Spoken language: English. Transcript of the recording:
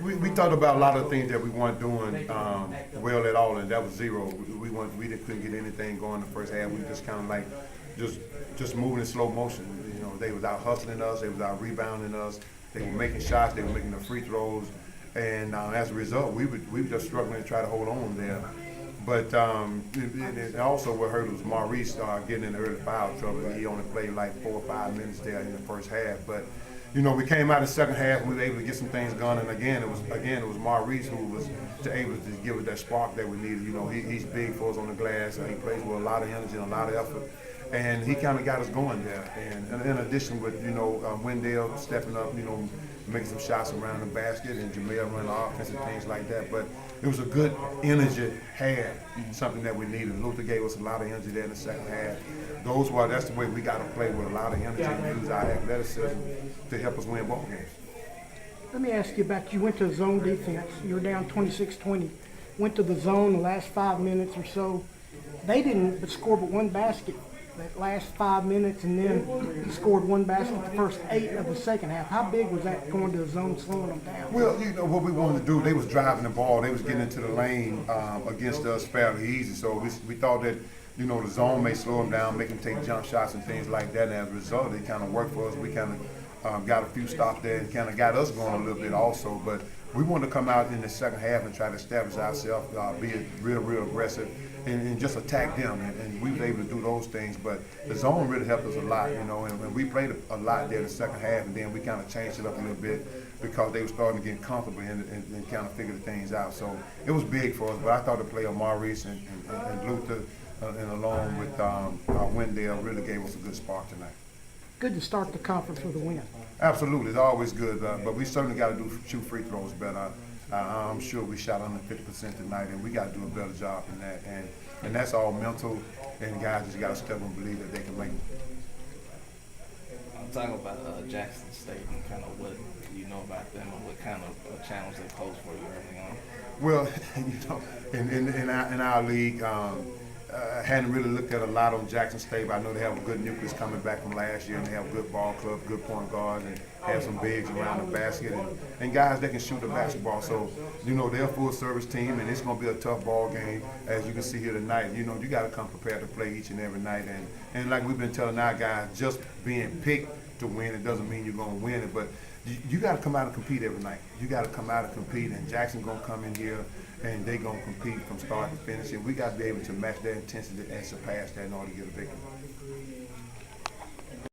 we thought about a lot of things that we weren't doing well at all, and that was zero. We couldn't get anything going in the first half. We just kind of like just moving in slow motion. You know, they was out hustling us, they was out rebounding us, they were making shots, they were making the free throws, and as a result, we were just struggling to try to hold on there. But and also what hurt was Maurice getting in early foul trouble. He only played like 4 or 5 minutes there in the first half. But you know, we came out in the second half and we were able to get some things going. And again, it was Maurice who was able to give us that spark that we needed. You know, he's big for us on the glass. He plays with a lot of energy and a lot of effort. And he kind of got us going there. And in addition with, you know, Wendell stepping up, you know, making some shots around the basket, and Jamel running offense and things like that. But it was a good energy had, something that we needed. Luther gave us a lot of energy there in the second half. That's the way we got to play, with a lot of energy and use our athleticism to help us win ball games. Let me ask you about, you went to zone defense. You were down 26-20. Went to the zone the last 5 minutes or so. They didn't score but one basket that last 5 minutes, and then he scored one basket the first 8 of the second half. How big was that going to the zone, slowing them down? Well, you know, what we wanted to do, they was driving the ball. They was getting into the lane against us fairly easy. So we thought that, you know, the zone may slow them down, make them take jump shots and things like that. And as a result, it kind of worked for us. We kind of got a few stops there and kind of got us going a little bit also. But we wanted to come out in the second half and try to establish ourselves, be real aggressive, and just attack them. And we were able to do those things. But the zone really helped us a lot, you know. And we played a lot there in the second half, and then we kind of changed it up a little bit because they were starting to get comfortable and kind of figure things out. So it was big for us. But I thought the play of Maurice and Luther, and along with Wendell, really gave us a good spark tonight. Good to start the conference with a win. Absolutely, it's always good, but we certainly got to shoot free throws better. I'm sure we shot under 50% tonight, and we got to do a better job in that. And that's all mental, and guys just got to step and believe that they can make it. I'm talking about Jackson State and kind of what you know about them and what kind of challenge they pose for you early on. Well, you know, in our league, hadn't really looked at a lot on Jackson State, but I know they have a good nucleus coming back from last year, and they have a good ball club, good point guards, and have some bigs around the basket, and guys that can shoot the basketball. So, you know, they're a full-service team, and it's going to be a tough ball game, as you can see here tonight. You know, you got to come prepared to play each and every night, and like we've been telling our guys, just being picked to win, it doesn't mean you're going to win it, but you got to come out and compete every night. You got to come out and compete, and Jackson going to come in here, and they're going to compete from start to finish, and we got to be able to match their intensity and surpass that in order to get a victory.